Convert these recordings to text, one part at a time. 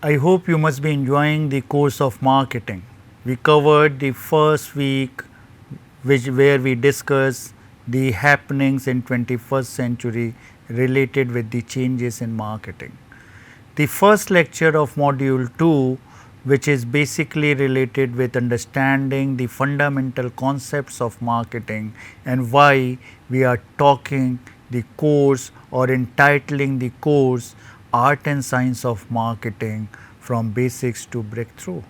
I hope you must be enjoying the course of marketing. We covered the first week where we discussed the happenings in 21st century related with the changes in marketing. The first lecture of module 2, which is basically related with understanding the fundamental concepts of marketing and why we are talking the course or entitling the course Art and Science of Marketing from Basics to Breakthrough.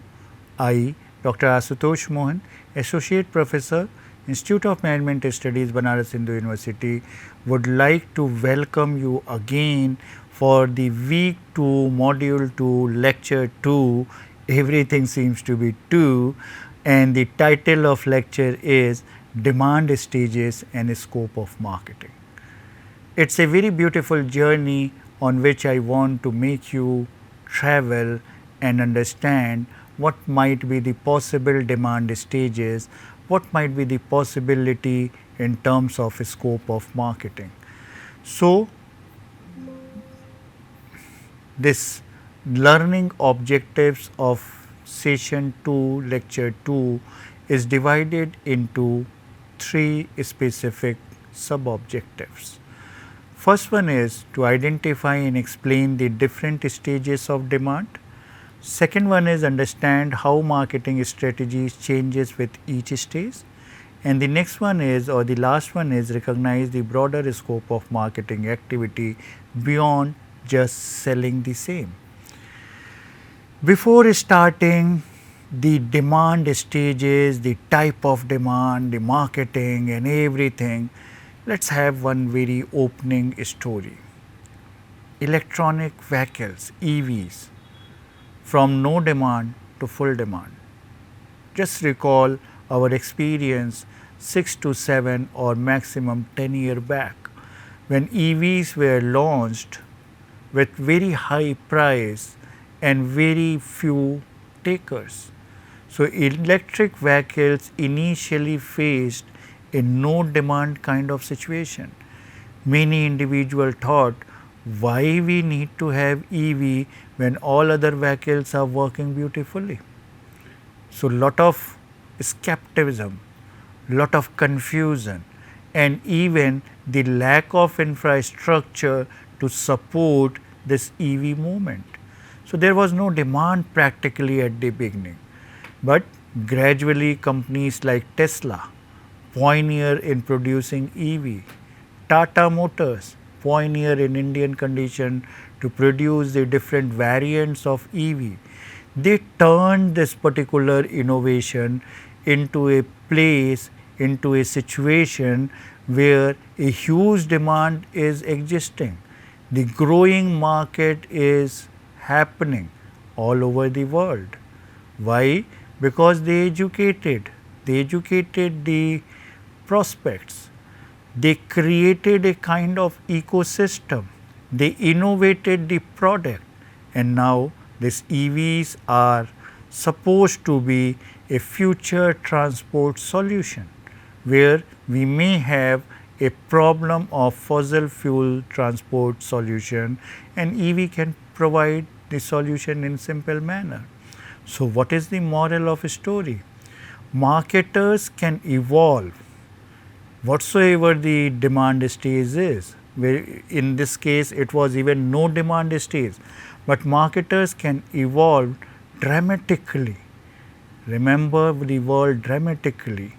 I, Dr. Asutosh Mohan, Associate Professor, Institute of Management Studies, Banaras Hindu University, would like to welcome you again for the week 2, module 2, lecture 2. Everything seems to be 2, and the title of lecture is Demand Stages and Scope of Marketing. It's a very beautiful journey on which I want to make you travel and understand what might be the possible demand stages, what might be the possibility in terms of scope of marketing. So, this learning objectives of session 2, lecture 2 is divided into 3 specific sub objectives. First one is to identify and explain the different stages of demand. Second one is understand how marketing strategies changes with each stage. And the next one is, or the last one is, recognize the broader scope of marketing activity beyond just selling the same. Before starting the demand stages, the type of demand, the marketing and everything, let's have one very opening story. Electronic vehicles, EVs, from no demand to full demand. Just recall our experience 6 to 7 or maximum 10 years back when EVs were launched with very high price and very few takers. So, electric vehicles initially faced a no demand kind of situation. Many individuals thought, why we need to have EV when all other vehicles are working beautifully. So, lot of skepticism, lot of confusion, and even the lack of infrastructure to support this EV movement. So, there was no demand practically at the beginning, but gradually companies like Tesla, pioneer in producing EV, Tata Motors, pioneer in Indian condition to produce the different variants of EV. They turned this particular innovation into a place, into a situation where a huge demand is existing. The growing market is happening all over the world. Why? Because they educated the prospects. They created a kind of ecosystem. They innovated the product, and now these EVs are supposed to be a future transport solution where we may have a problem of fossil fuel transport solution, and EV can provide the solution in simple manner. So, what is the moral of a story? Marketers can evolve whatsoever the demand stage is, where in this case it was even no demand stage, but marketers can evolve dramatically. Remember the word dramatically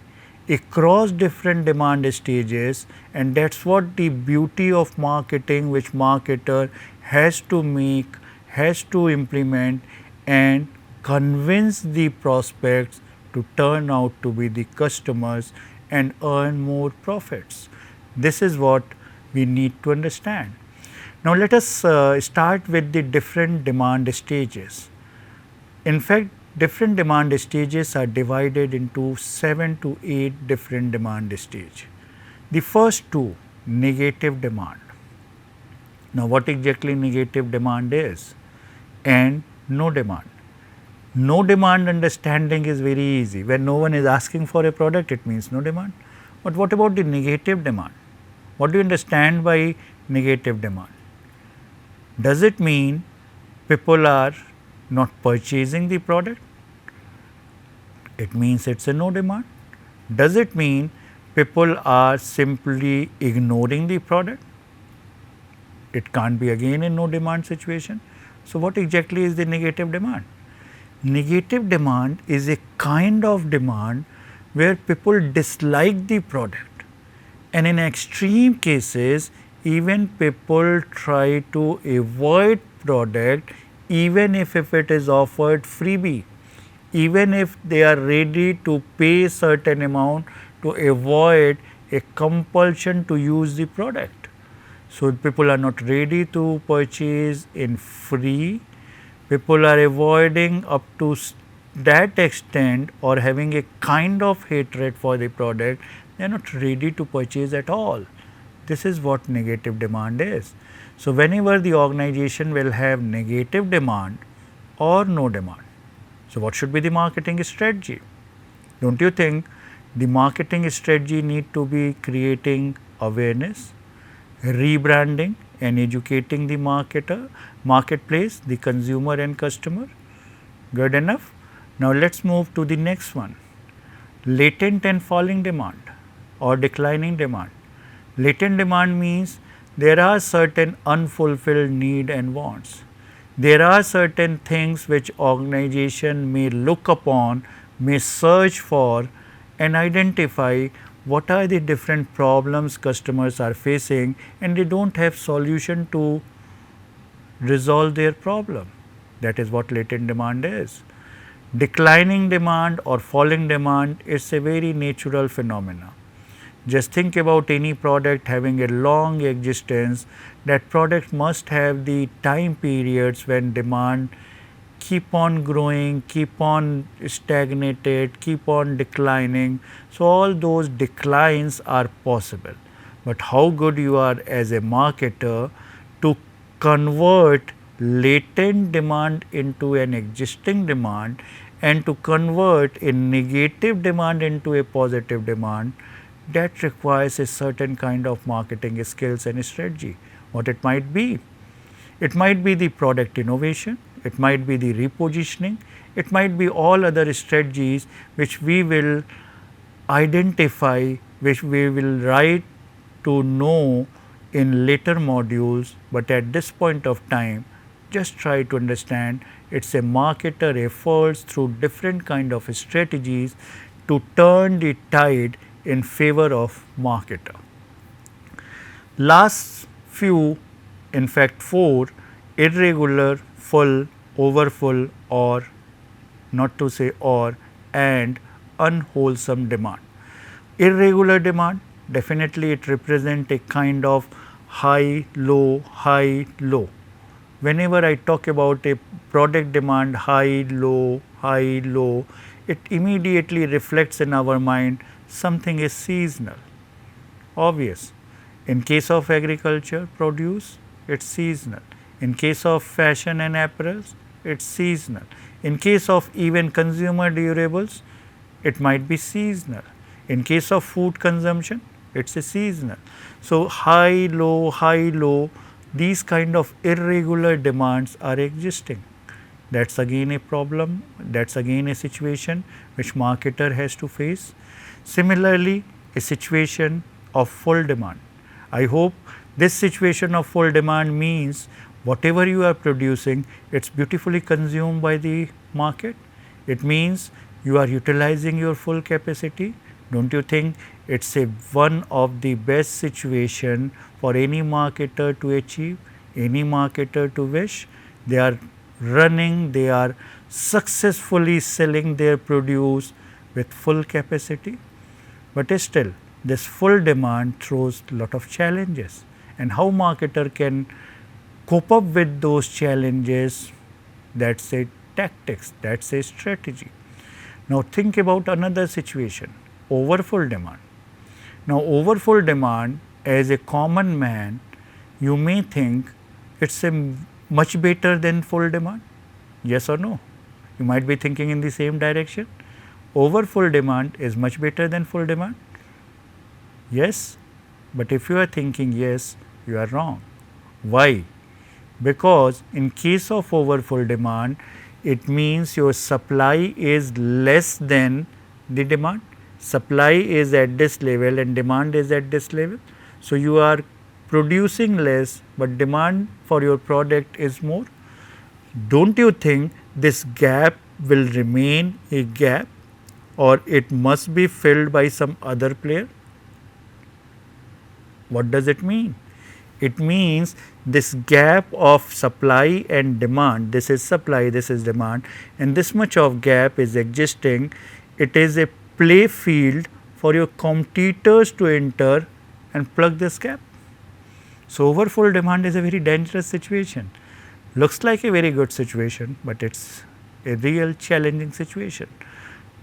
across different demand stages, and that's what the beauty of marketing which marketer has to make, has to implement and convince the prospects to turn out to be the customers and earn more profits. This is what we need to understand. Now, let us start with the different demand stages. In fact, different demand stages are divided into 7 to 8 different demand stages. The first two, negative demand. Now, what exactly negative demand is and no demand. No demand understanding is very easy. When no one is asking for a product, it means no demand. But what about the negative demand? What do you understand by negative demand? Does it mean people are not purchasing the product, it means it's a no demand. Does it mean people are simply ignoring the product? It can't be again a no demand situation. So, what exactly is the negative demand? Negative demand is a kind of demand where people dislike the product, and in extreme cases even people try to avoid product even if it is offered freebie, even if they are ready to pay certain amount to avoid a compulsion to use the product. So, people are not ready to purchase in free, people are avoiding up to that extent or having a kind of hatred for the product, they are not ready to purchase at all. This is what negative demand is. So, whenever the organization will have negative demand or no demand, so what should be the marketing strategy? Don't you think the marketing strategy need to be creating awareness, rebranding and educating the marketplace, the consumer and customer? Good enough. Now, let us move to the next one, latent and falling demand or declining demand. Latent demand means there are certain unfulfilled need and wants. There are certain things which organization may look upon, may search for and identify what are the different problems customers are facing, and they don't have solution to resolve their problem. That is what latent demand is. Declining demand or falling demand is a very natural phenomena. Just think about any product having a long existence, that product must have the time periods when demand keep on growing, keep on stagnated, keep on declining. So, all those declines are possible, but how good you are as a marketer to convert latent demand into an existing demand and to convert a negative demand into a positive demand, that requires a certain kind of marketing skills and strategy. What it might be? It might be the product innovation, it might be the repositioning, it might be all other strategies which we will identify, which we will write to know in later modules, but at this point of time just try to understand it's a marketer efforts through different kind of strategies to turn the tide in favor of marketer. Last few, in fact 4, irregular, full, overfull or not to say or and unwholesome demand. Irregular demand, definitely it represents a kind of high, low. Whenever I talk about a product demand high, low, it immediately reflects in our mind something is seasonal, obvious. In case of agriculture produce, it is seasonal. In case of fashion and apparels, it is seasonal. In case of even consumer durables, it might be seasonal. In case of food consumption, it is a seasonal. So, high, low, these kind of irregular demands are existing. That is again a problem, that is again a situation which marketer has to face. Similarly, a situation of full demand. I hope this situation of full demand means whatever you are producing, it is beautifully consumed by the market. It means you are utilizing your full capacity. Don't you think it is one of the best situation for any marketer to achieve, any marketer to wish? They are running, they are successfully selling their produce with full capacity, but still this full demand throws lot of challenges, and how marketer can cope up with those challenges, that is a tactics, that is a strategy. Now, think about another situation, overfull demand. Now, overfull demand, as a common man, you may think it is a much better than full demand, yes or no? You might be thinking in the same direction. Overfull demand is much better than full demand, yes, but if you are thinking yes, you are wrong. Why? Because in case of overfull demand, it means your supply is less than the demand. Supply is at this level and demand is at this level. So, you are producing less, but demand for your product is more. Don't you think this gap will remain a gap, or it must be filled by some other player? What does it mean? It means this gap of supply and demand, this is supply, this is demand, and this much of gap is existing. It is a play field for your competitors to enter and plug this gap. So, overfull demand is a very dangerous situation. Looks like a very good situation, but it's a real challenging situation.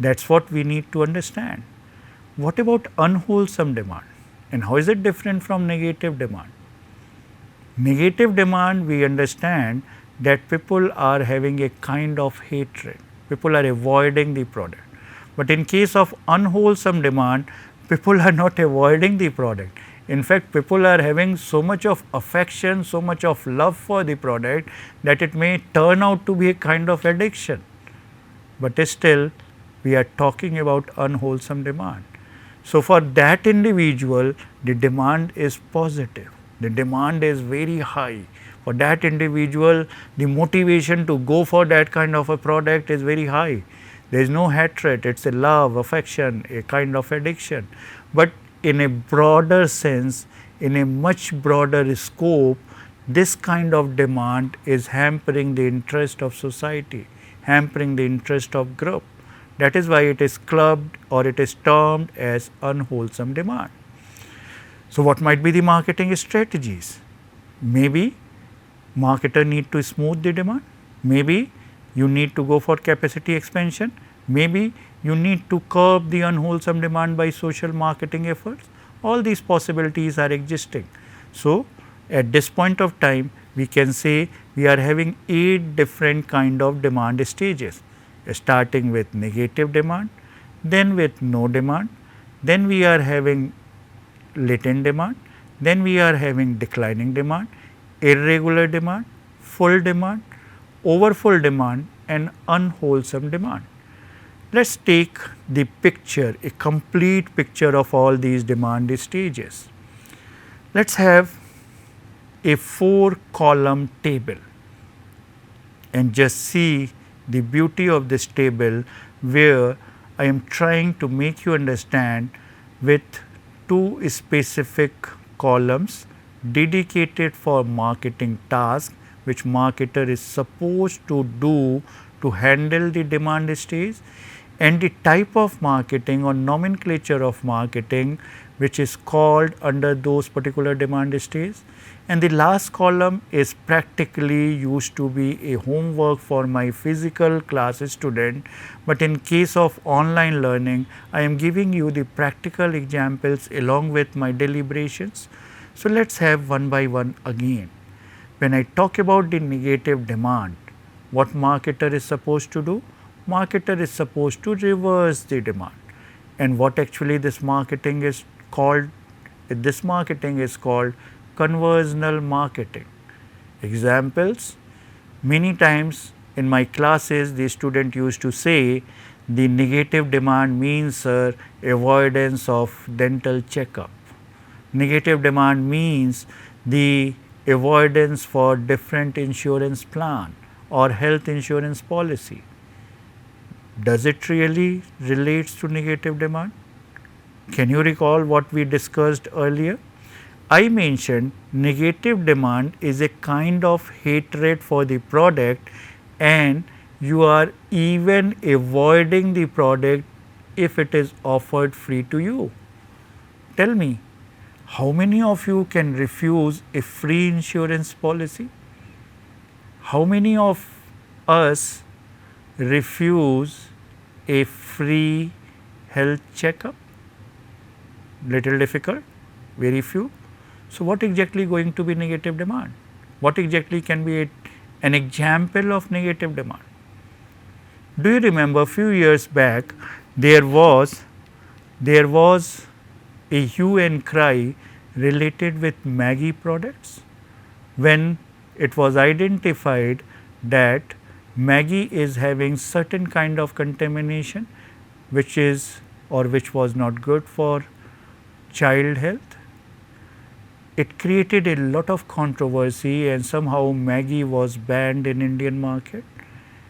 That's what we need to understand. What about unwholesome demand, and how is it different from negative demand? Negative demand, we understand that people are having a kind of hatred, people are avoiding the product. But in case of unwholesome demand, people are not avoiding the product. In fact, people are having so much of affection, so much of love for the product that it may turn out to be a kind of addiction. But still, we are talking about unwholesome demand. So, for that individual, the demand is positive, the demand is very high. For that individual, the motivation to go for that kind of a product is very high. There is no hatred, it is a love, affection, a kind of addiction. But in a broader sense, in a much broader scope, this kind of demand is hampering the interest of society, hampering the interest of group. That is why it is clubbed or it is termed as unwholesome demand. So, what might be the marketing strategies? Maybe marketer need to smooth the demand, maybe you need to go for capacity expansion, maybe you need to curb the unwholesome demand by social marketing efforts. All these possibilities are existing. So, at this point of time, we can say we are having 8 different kind of demand stages, starting with negative demand, then with no demand, then we are having latent demand, then we are having declining demand, irregular demand, full demand, overfull demand and unwholesome demand. Let us take the picture, a complete picture of all these demand stages. Let us have a 4-column table and just see the beauty of this table, where I am trying to make you understand with 2 specific columns dedicated for marketing task, which marketer is supposed to do to handle the demand stage, and the type of marketing or nomenclature of marketing which is called under those particular demand stage. And the last column is practically used to be a homework for my physical class student, but in case of online learning, I am giving you the practical examples along with my deliberations. So, let us have one by one again. When I talk about the negative demand, what marketer is supposed to do? Marketer is supposed to reverse the demand. And what actually this marketing is called? This marketing is called conversional marketing. Examples: many times in my classes the student used to say the negative demand means sir avoidance of dental checkup. Negative demand means the avoidance for different insurance plan or health insurance policy. Does it really relates to negative demand? Can you recall what we discussed earlier? I mentioned negative demand is a kind of hatred for the product, and you are even avoiding the product if it is offered free to you. Tell me, how many of you can refuse a free insurance policy? How many of us refuse a free health checkup? Little difficult, very few. So, what exactly going to be negative demand? What exactly can be an example of negative demand? Do you remember a few years back there was a hue and cry related with Maggi products, when it was identified that Maggi is having certain kind of contamination which is or which was not good for child health. It created a lot of controversy and somehow Maggi was banned in Indian market.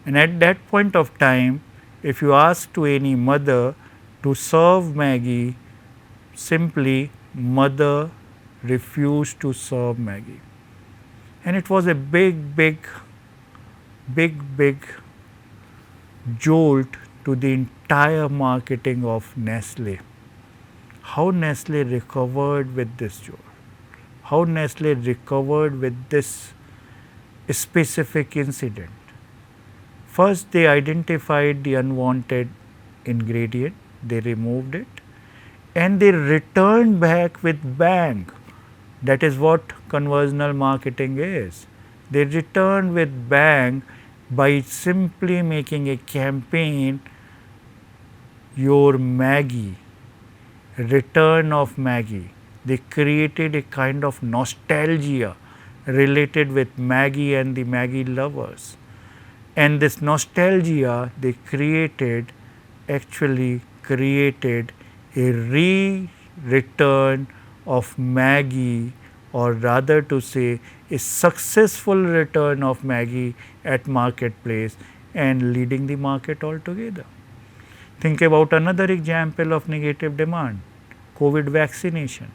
And at that point of time, if you ask to any mother to serve Maggi, simply mother refused to serve Maggi. And it was a big jolt to the entire marketing of Nestle. How Nestle recovered with this jolt? How Nestle recovered with this specific incident? First, they identified the unwanted ingredient, they removed it, and they returned back with bang. That is what conversational marketing is. They returned with bang by simply making a campaign, your Maggi, return of Maggi. They created a kind of nostalgia related with Maggi and the Maggi lovers. And this nostalgia they created actually created a return of Maggi, or rather to say a successful return of Maggi at marketplace and leading the market altogether. Think about another example of negative demand, COVID vaccination.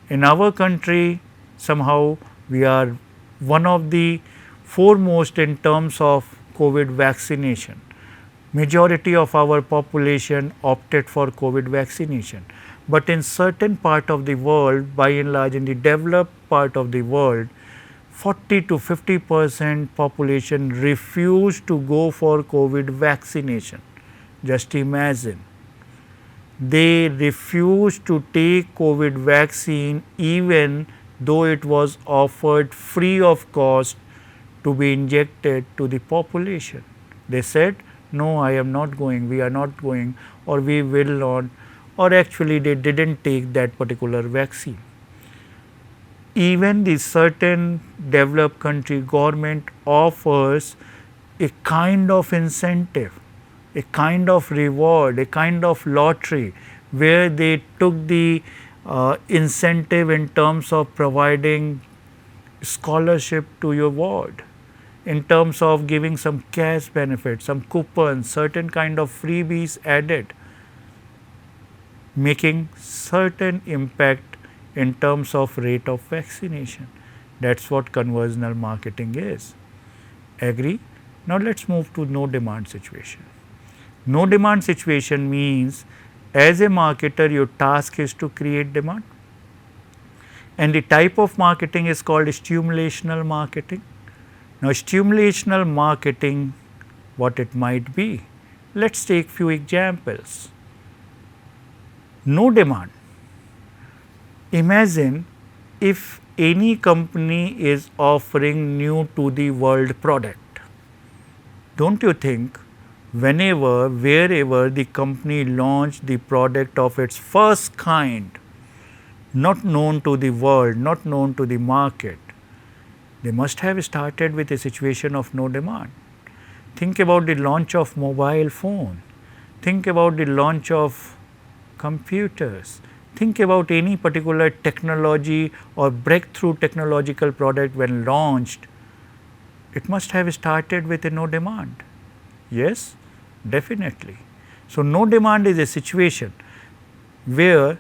In our country, somehow we are one of the foremost in terms of COVID vaccination. Majority of our population opted for COVID vaccination. But in certain part of the world, by and large in the developed part of the world, 40 to 50% population refused to go for COVID vaccination. Just imagine. They refused to take COVID vaccine even though it was offered free of cost to be injected to the population. They said, no, I am not going, we are not going, or we will not, or actually they didn't take that particular vaccine. Even the certain developed country government offers a kind of incentive, a kind of reward, a kind of lottery where they took the incentive in terms of providing scholarship to your ward, in terms of giving some cash benefits, some coupons, certain kind of freebies added, making certain impact in terms of rate of vaccination. That's what conversational marketing is. Agree? Now let's move to no demand situation. No demand situation means as a marketer your task is to create demand, and the type of marketing is called stimulational marketing. Now stimulational marketing, what it might be? Let's take few examples. No demand. Imagine if any company is offering new to the world product. Don't you think whenever, wherever the company launched the product of its first kind, not known to the world, not known to the market, they must have started with a situation of no demand. Think about the launch of mobile phone. Think about the launch of computers. Think about any particular technology or breakthrough technological product when launched. It must have started with a no demand. Yes, definitely. So no demand is a situation where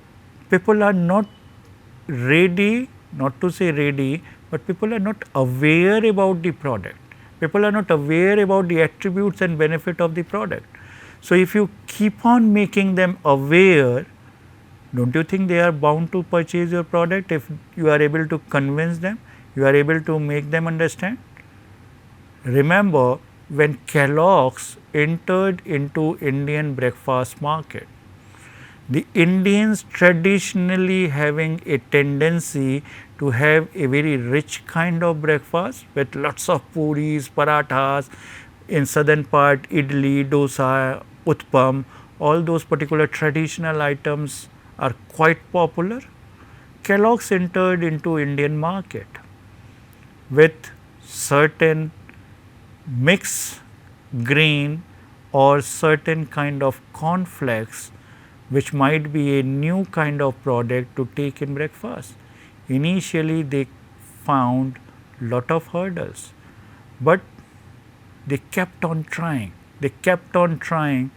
people are not ready, not to say ready, but people are not aware about the product. People are not aware about the attributes and benefit of the product. So if you keep on making them aware, don't you think they are bound to purchase your product if you are able to convince them, you are able to make them understand? Remember, when Kellogg's entered into Indian breakfast market, the Indians traditionally having a tendency to have a very rich kind of breakfast with lots of puris, parathas, in southern part idli, dosa, utpam, all those particular traditional items are quite popular. Kellogg's entered into Indian market with certain mix grain or certain kind of cornflakes which might be a new kind of product to take in breakfast. Initially they found lot of hurdles, but they kept on trying. They kept on trying,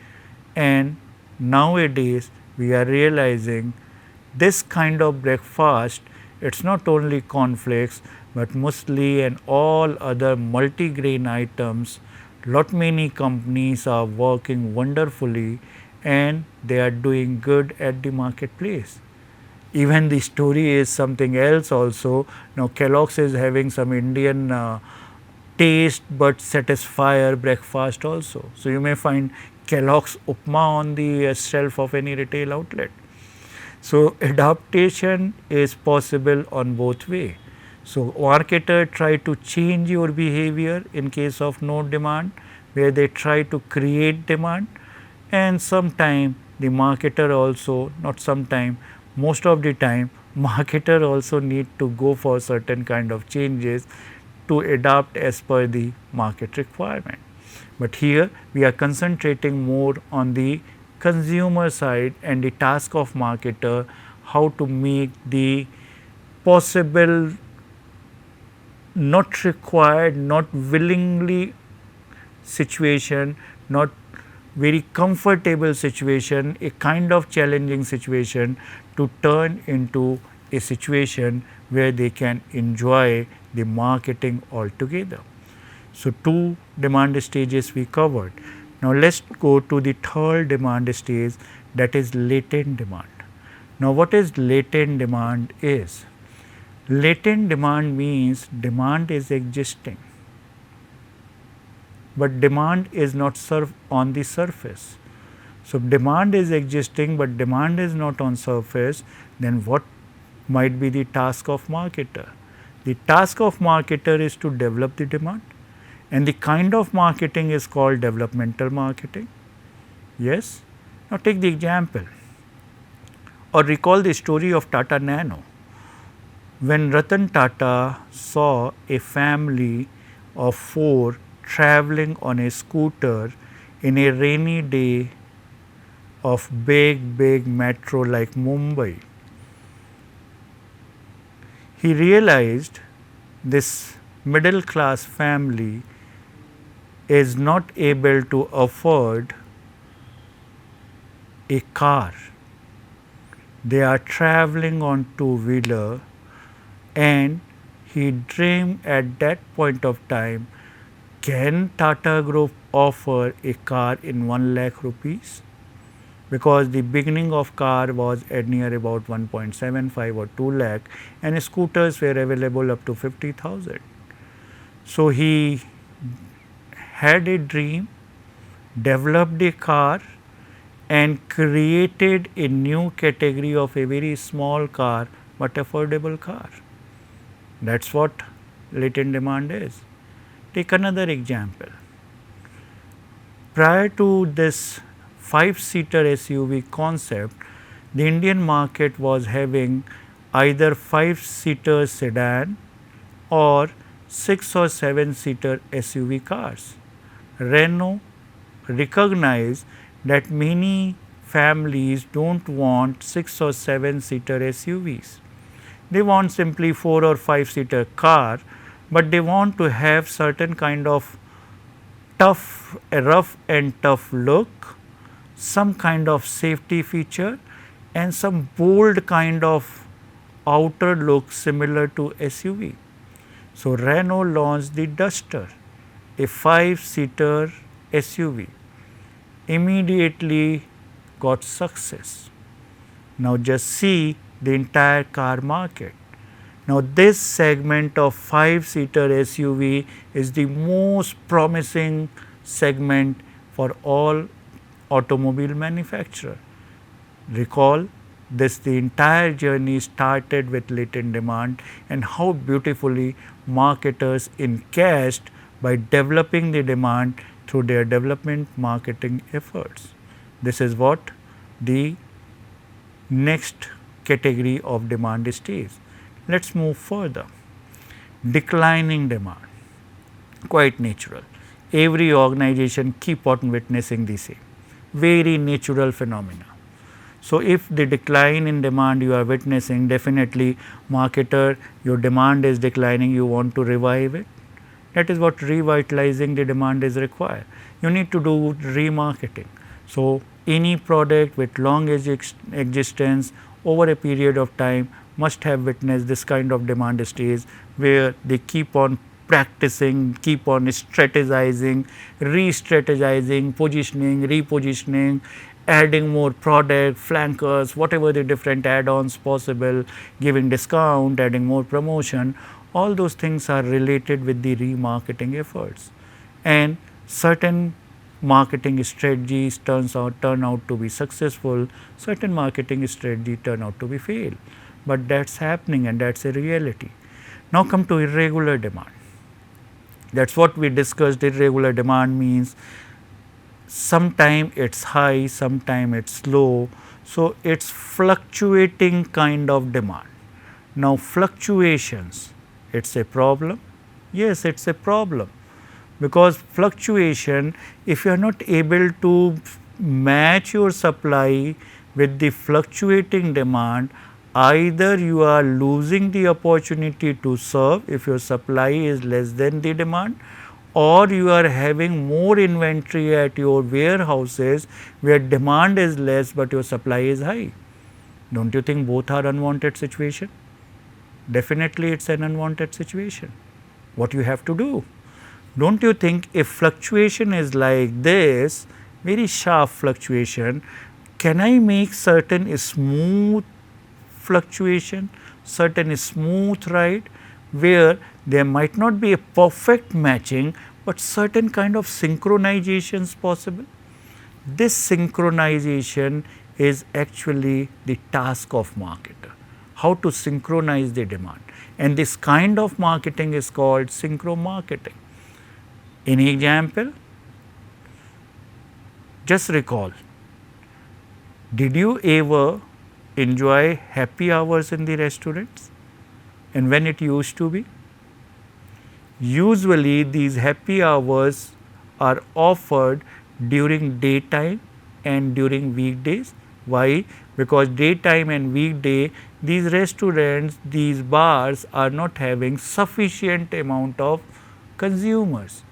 and nowadays we are realizing this kind of breakfast, it's not only cornflakes but muesli and all other multigrain items. Lot many companies are working wonderfully and they are doing good at the marketplace. Even the story is something else also. Now Kellogg's is having some Indian taste but satisfier breakfast also. So you may find Kellogg's Upma on the shelf of any retail outlet. So adaptation is possible on both way. So marketer try to change your behavior in case of no demand, where they try to create demand, and sometime the marketer also, not sometime, most of the time marketer also need to go for certain kind of changes to adapt as per the market requirement. But here we are concentrating more on the consumer side and the task of marketer, how to make the possible, not required, not willingly situation, not very comfortable situation, a kind of challenging situation to turn into a situation where they can enjoy the marketing altogether. So, two demand stages we covered. Now, let us go to the third demand stage, that is latent demand. Now, what is latent demand is? Latent demand means demand is existing, but demand is not on the surface. So, demand is existing, but demand is not on surface, then what might be the task of marketer? The task of marketer is to develop the demand, and the kind of marketing is called developmental marketing. Yes. Now, take the example or recall the story of Tata Nano. When Ratan Tata saw a family of 4 traveling on a scooter in a rainy day of big metro like Mumbai, he realized this middle class family is not able to afford a car. They are traveling on two-wheeler, and he dreamed at that point of time, can Tata Group offer a car in 1 lakh rupees? Because the beginning of car was at near about 1.75 or 2 lakh, and scooters were available up to 50,000. So, he had a dream, developed a car, and created a new category of a very small car but affordable car. That is what latent demand is. Take another example. Prior to this 5-seater SUV concept, the Indian market was having either 5-seater sedan or 6 or 7-seater SUV cars. Renault recognized that many families don't want 6 or 7-seater SUVs. They want simply 4 or 5-seater car, but they want to have certain kind of rough and tough look, some kind of safety feature, and some bold kind of outer look similar to SUV. So, Renault launched the Duster, a 5-seater SUV, immediately got success. Now, just see the entire car market. Now, this segment of 5-seater SUV is the most promising segment for all automobile manufacturer. Recall, the entire journey started with latent demand, and how beautifully marketers encashed by developing the demand through their development marketing efforts. This is what the next category of demand stage. Let us move further. Declining demand, quite natural. every organization keep on witnessing the same, very natural phenomena. So, if the decline in demand you are witnessing, definitely marketer, your demand is declining, you want to revive it. That is what revitalizing the demand is required. You need to do remarketing. So, any product with long existence over a period of time must have witnessed this kind of demand stage, where they keep on practicing, keep on strategizing, re-strategizing, positioning, repositioning, adding more product, flankers, whatever the different add-ons possible, giving discount, adding more promotion, all those things are related with the remarketing efforts. And certain marketing strategies turn out to be successful, certain marketing strategy turn out to be fail. But that's happening and that's a reality. Now come to irregular demand. That's what we discussed. Irregular demand means sometime it's high, sometime it's low. So, it's fluctuating kind of demand. Now, fluctuations, it's a problem? Yes, it's a problem, because fluctuation, if you are not able to match your supply with the fluctuating demand, either you are losing the opportunity to serve if your supply is less than the demand, or you are having more inventory at your warehouses where demand is less but your supply is high. Don't you think both are unwanted situation? Definitely it's an unwanted situation. What you have to do? Don't you think if fluctuation is like this, very sharp fluctuation, can I make certain smooth fluctuation, certain smooth ride, where there might not be a perfect matching, but certain kind of synchronizations possible? This synchronization is actually the task of marketer, how to synchronize the demand, and this kind of marketing is called synchro marketing. Any example? Just recall, did you ever enjoy happy hours in the restaurants, and when it used to be? Usually these happy hours are offered during daytime and during weekdays. Why? Because daytime and weekday these restaurants, these bars are not having sufficient amount of consumers.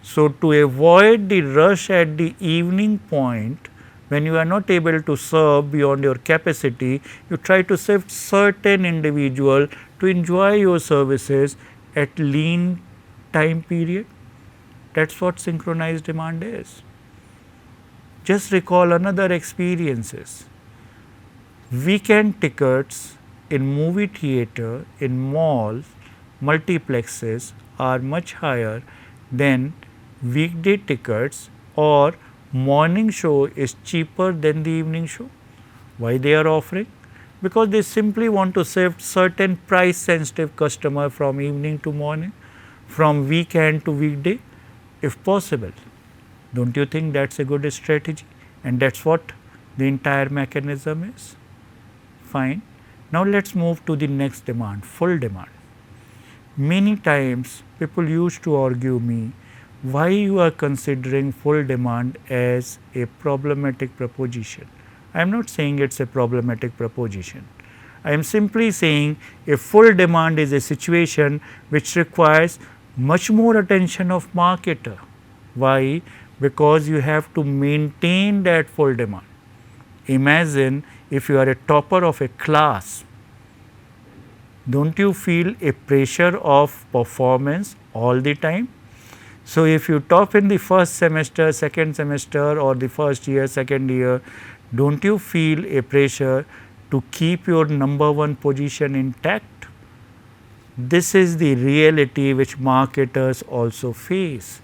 So, to avoid the rush at the evening point, when you are not able to serve beyond your capacity, you try to shift certain individual to enjoy your services at lean time period. That's what synchronized demand is. Just recall another experiences. Weekend tickets in movie theater, in malls, multiplexes are much higher than weekday tickets, or morning show is cheaper than the evening show. Why they are offering? Because they simply want to shift certain price sensitive customer from evening to morning, from weekend to weekday, if possible. Don't you think that's a good strategy? And that's what the entire mechanism is. Fine. Now let's move to the next demand, full demand. Many times people used to argue me, why you are considering full demand as a problematic proposition. I am not saying it's a problematic proposition. I am simply saying a full demand is a situation which requires much more attention of marketer. Why? Because you have to maintain that full demand. Imagine if you are a topper of a class, don't you feel a pressure of performance all the time? So, if you top in the first semester, second semester, or the first year, second year, don't you feel a pressure to keep your number one position intact? This is the reality which marketers also face.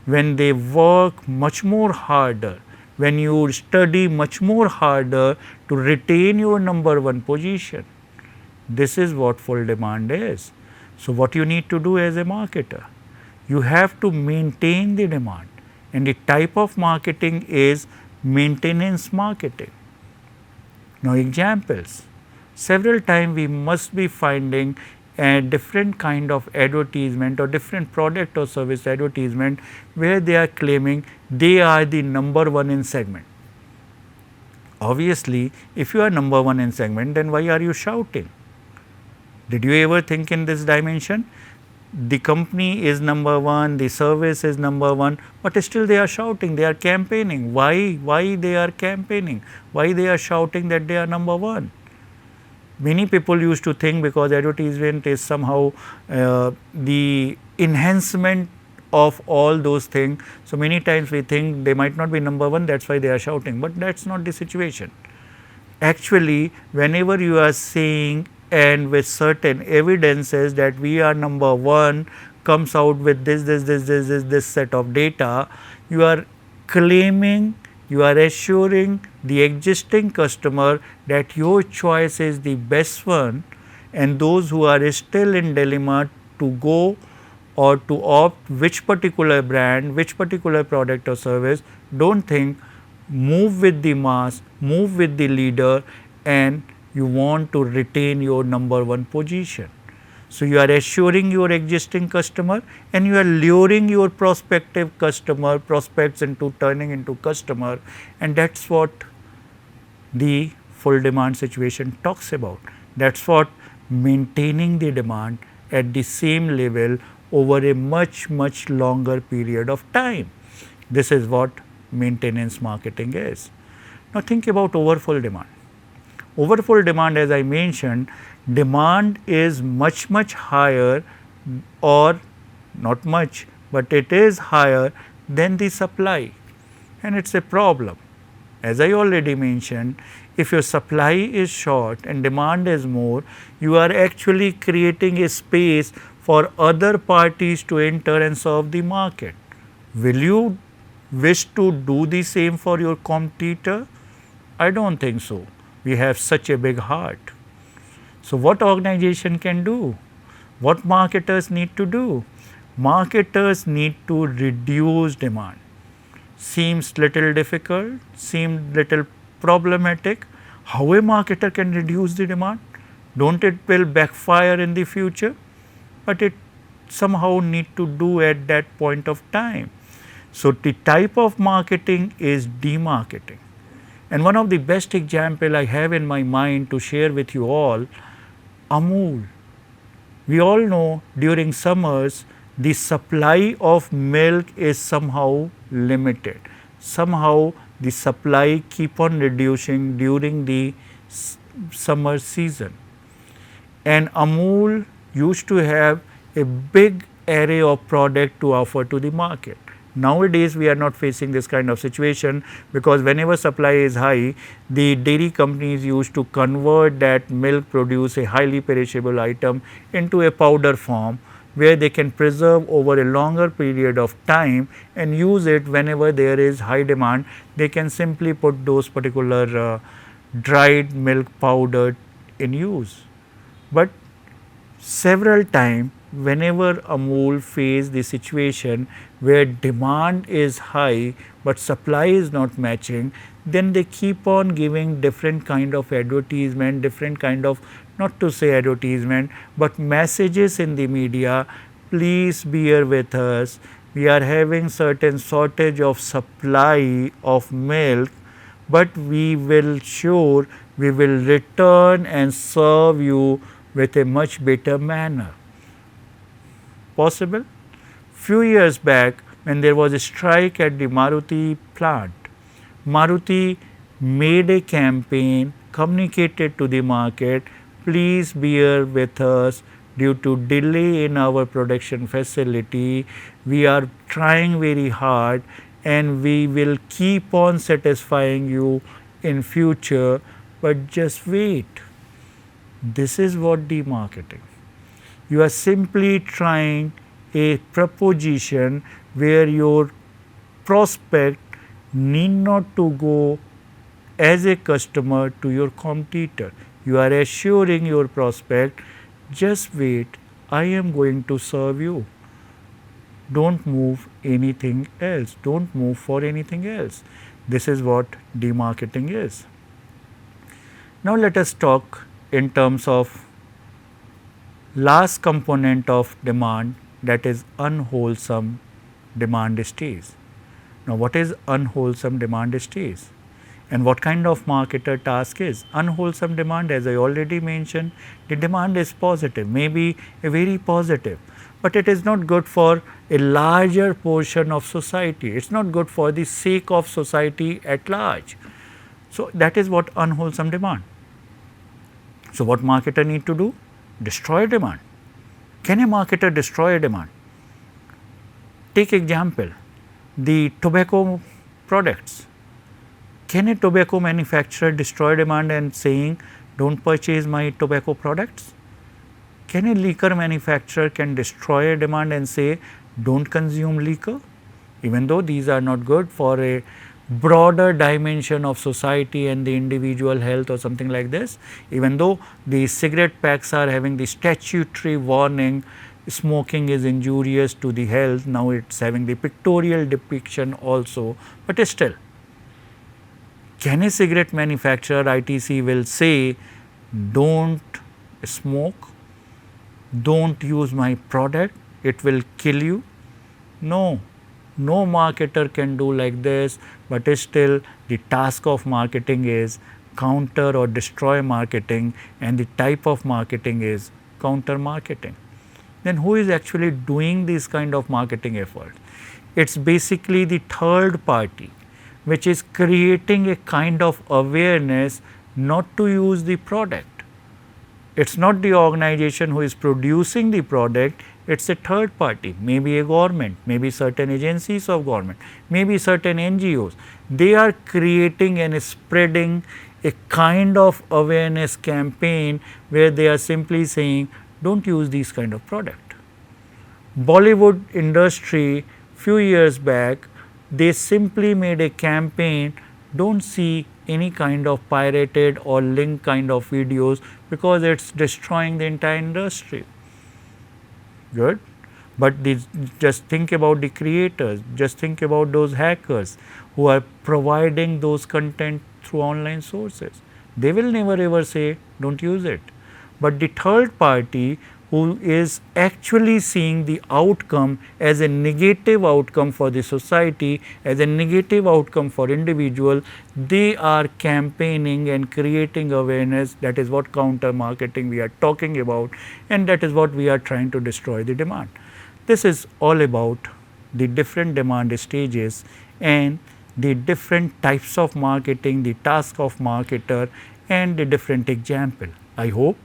When they work much more harder, when you study much more harder to retain your number one position, this is what full demand is. So, what you need to do as a marketer? You have to maintain the demand, and the type of marketing is maintenance marketing. Now, examples. Several times we must be finding a different kind of advertisement or different product or service advertisement where they are claiming they are the number one in segment. Obviously, if you are number one in segment, then why are you shouting? Did you ever think in this dimension? The company is number one, the service is number one, but still they are shouting, they are campaigning. Why? Why they are campaigning? Why they are shouting that they are number one? Many people used to think because advertisement is somehow the enhancement of all those things. So, many times we think they might not be number one, that is why they are shouting, but that is not the situation. Actually, whenever you are saying and with certain evidences that we are number one, comes out with this set of data, you are claiming, you are assuring the existing customer that your choice is the best one, and those who are still in dilemma to go or to opt which particular brand, which particular product or service, do not think, move with the mass, move with the leader, and you want to retain your number one position. So, you are assuring your existing customer and you are luring your prospective customer, prospects into turning into customer, and that is what the full demand situation talks about. That is what maintaining the demand at the same level over a much longer period of time. This is what maintenance marketing is. Now, think about overfull demand. Overfull demand, as I mentioned, demand is much higher, or not much, but it is higher than the supply, and it is a problem. As I already mentioned, if your supply is short and demand is more, you are actually creating a space for other parties to enter and serve the market. Will you wish to do the same for your competitor? I do not think so. We have such a big heart. So, what organization can do? What marketers need to do? Marketers need to reduce demand. Seems little difficult, seems little problematic. How a marketer can reduce the demand? Don't it will backfire in the future? But it somehow need to do at that point of time. So, the type of marketing is demarketing. And one of the best example I have in my mind to share with you all, Amul. We all know during summers the supply of milk is somehow limited. Somehow the supply keep on reducing during the summer season. And Amul used to have a big array of product to offer to the market. Nowadays, we are not facing this kind of situation, because whenever supply is high, the dairy companies used to convert that milk produce a highly perishable item into a powder form, where they can preserve over a longer period of time and use it whenever there is high demand. They can simply put those particular dried milk powder in use. But several times, whenever Amul face the situation where demand is high but supply is not matching, then they keep on giving different kind of advertisement, different kind of, not to say advertisement, but messages in the media. Please bear with us, we are having certain shortage of supply of milk, but we will sure we will return and serve you with a much better manner. Possible? Few years back, when there was a strike at the Maruti plant, Maruti made a campaign, communicated to the market, please bear with us due to delay in our production facility. We are trying very hard and we will keep on satisfying you in future, but just wait. This is what demarketing. You are simply trying a proposition where your prospect need not to go as a customer to your competitor. You are assuring your prospect, just wait, I am going to serve you. Don't move anything else, don't move for anything else. This is what demarketing is. Now, let us talk in terms of Last component of demand, that is unwholesome demand stage. Now, what is unwholesome demand stage? And what kind of marketer task is? Unwholesome demand, as I already mentioned, the demand is positive, maybe a very positive, but it is not good for a larger portion of society. It is not good for the sake of society at large. So, that is what unwholesome demand. So, what marketer need to do? Destroy demand. Can a marketer destroy a demand? Take example, the tobacco products. Can a tobacco manufacturer destroy demand and saying don't purchase my tobacco products? Can a liquor manufacturer can destroy a demand and say don't consume liquor, even though these are not good for a broader dimension of society and the individual health or something like this, even though the cigarette packs are having the statutory warning smoking is injurious to the health, now it is having the pictorial depiction also, but still can a cigarette manufacturer ITC will say don't smoke, don't use my product, it will kill you? No, no marketer can do like this, but still the task of marketing is counter or destroy marketing, and the type of marketing is counter marketing. Then who is actually doing this kind of marketing effort? It is basically the third party which is creating a kind of awareness not to use the product. It is not the organization who is producing the product, it is a third party, maybe a government, maybe certain agencies of government, maybe certain NGOs. They are creating and spreading a kind of awareness campaign where they are simply saying don't use these kind of product. Bollywood industry few years back, they simply made a campaign, don't see any kind of pirated or link kind of videos because it is destroying the entire industry. Good, but just think about the creators, just think about those hackers who are providing those content through online sources. They will never ever say don't use it, but the third party who is actually seeing the outcome as a negative outcome for the society, as a negative outcome for individual, they are campaigning and creating awareness. That is what counter marketing we are talking about, and that is what we are trying to destroy the demand. This is all about the different demand stages and the different types of marketing, the task of marketer and the different example. I hope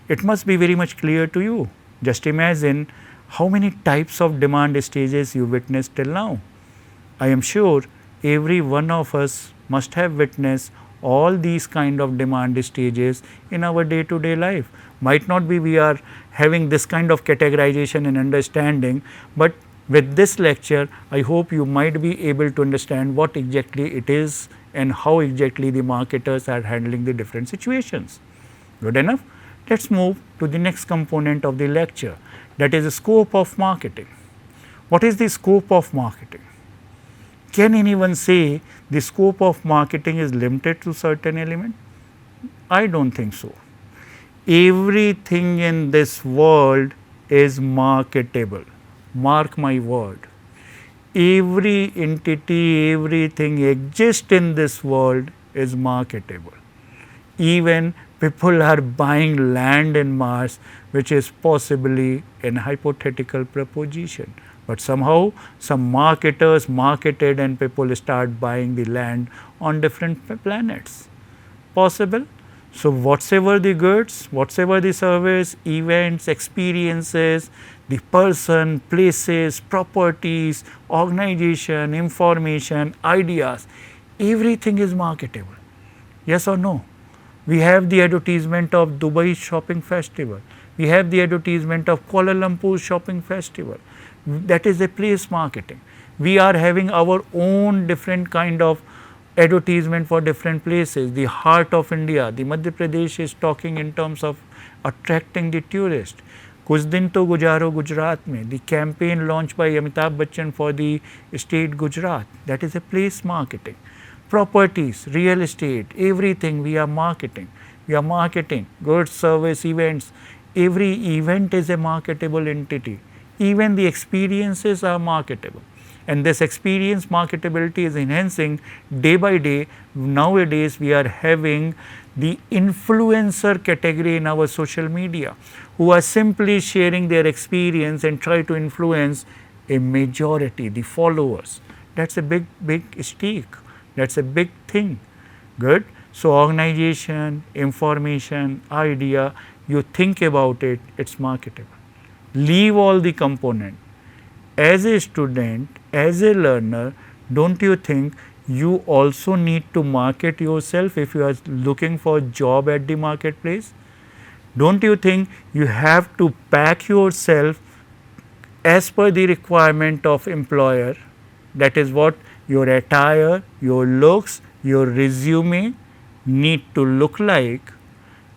it must be very much clear to you. Just imagine how many types of demand stages you witnessed till now. I am sure every one of us must have witnessed all these kind of demand stages in our day to day life. Might not be we are having this kind of categorization and understanding, but with this lecture I hope you might be able to understand what exactly it is and how exactly the marketers are handling the different situations. Good enough? Let us move to the next component of the lecture, that is the scope of marketing. What is the scope of marketing? Can anyone say the scope of marketing is limited to certain element? I do not think so. Everything in this world is marketable, mark my word. Every entity, everything exists in this world is marketable. Even people are buying land in Mars, which is possibly an hypothetical proposition, but somehow some marketers marketed and people start buying the land on different planets. Possible? So, whatsoever the goods, whatsoever the service, events, experiences, the person, places, properties, organization, information, ideas, everything is marketable. Yes or no? We have the advertisement of Dubai Shopping Festival. We have the advertisement of Kuala Lumpur Shopping Festival. That is a place marketing. We are having our own different kind of advertisement for different places. The heart of India, the Madhya Pradesh is talking in terms of attracting the tourist. Kuch din to gujaro Gujarat mein, the campaign launched by Amitabh Bachchan for the state Gujarat, that is a place marketing. Properties, real estate, everything we are marketing. We are marketing goods, service, events, Every event is a marketable entity. Even the experiences are marketable. And this experience marketability is enhancing day by day. Nowadays, we are having the influencer category in our social media, who are simply sharing their experience and try to influence a majority, the followers. That's a big stake. That's a big thing. Good. So, organization, information, idea, you think about it, it's marketable. Leave all the component. As a student, as a learner, don't you think you also need to market yourself if you are looking for a job at the marketplace? Don't you think you have to pack yourself as per the requirement of employer? That is what your attire, your looks, your resume need to look like.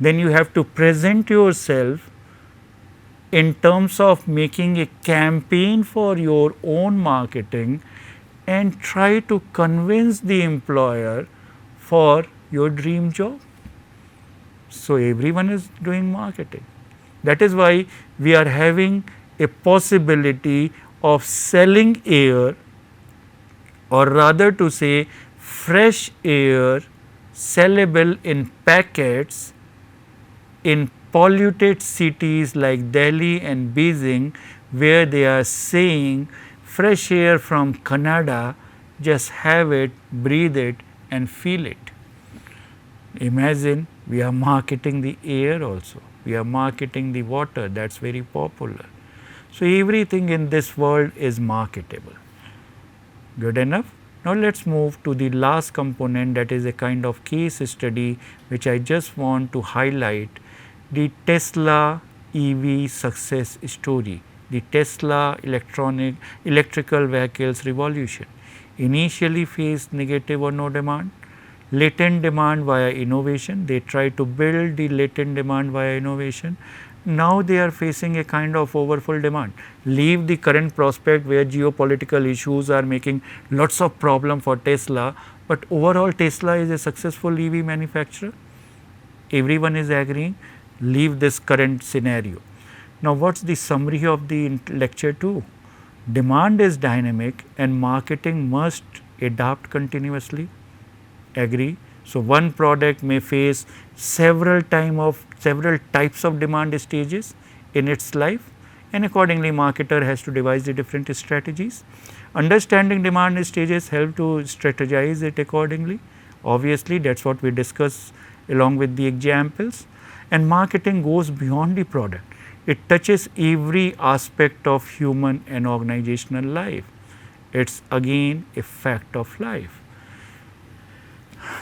Then you have to present yourself in terms of making a campaign for your own marketing and try to convince the employer for your dream job. So, everyone is doing marketing. That is why we are having a possibility of selling air, or rather to say fresh air sellable in packets in polluted cities like Delhi and Beijing, where they are saying fresh air from Canada, just have it, breathe it and feel it. Imagine, we are marketing the air also, we are marketing the water, that is very popular. So, everything in this world is marketable. Good enough? Now, let us move to the last component, that is a kind of case study which I just want to highlight, the Tesla EV success story, the Tesla electrical vehicles revolution. Initially faced negative or no demand, latent demand via innovation. They try to build the latent demand via innovation. Now they are facing a kind of overfull demand. Leave the current prospect where geopolitical issues are making lots of problem for Tesla, but overall Tesla is a successful EV manufacturer. Everyone is agreeing. Leave this current scenario. Now, what is the summary of the lecture 2? Demand is dynamic and marketing must adapt continuously. Agree? So, one product may face several types of demand stages in its life, and accordingly marketer has to devise the different strategies. Understanding demand stages help to strategize it accordingly. Obviously, that is what we discuss along with the examples. And marketing goes beyond the product. It touches every aspect of human and organizational life. It is again a fact of life.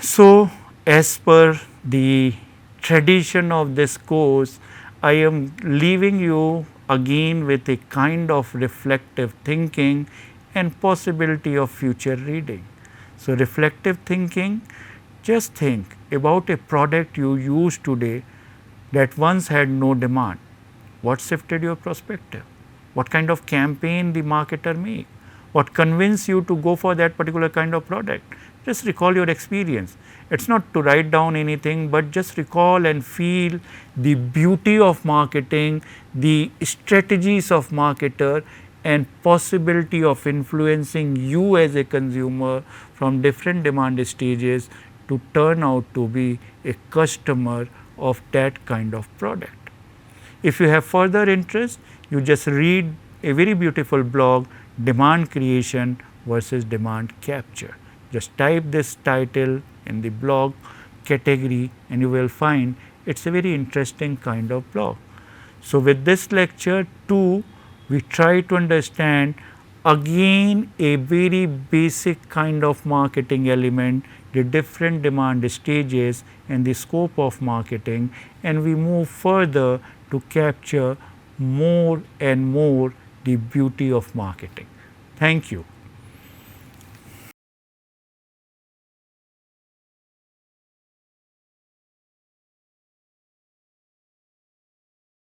So, as per the tradition of this course, I am leaving you again with a kind of reflective thinking and possibility of future reading. So, reflective thinking, just think about a product you use today that once had no demand. What shifted your perspective? What kind of campaign the marketer make? What convinced you to go for that particular kind of product? Just recall your experience. It is not to write down anything, but just recall and feel the beauty of marketing, the strategies of marketer and possibility of influencing you as a consumer from different demand stages to turn out to be a customer of that kind of product. If you have further interest, you just read a very beautiful blog, Demand Creation versus Demand Capture. Just type this title in the blog category and you will find it is a very interesting kind of blog. So, with this lecture 2, we try to understand again a very basic kind of marketing element, the different demand stages and the scope of marketing, and we move further to capture more and more the beauty of marketing. Thank you.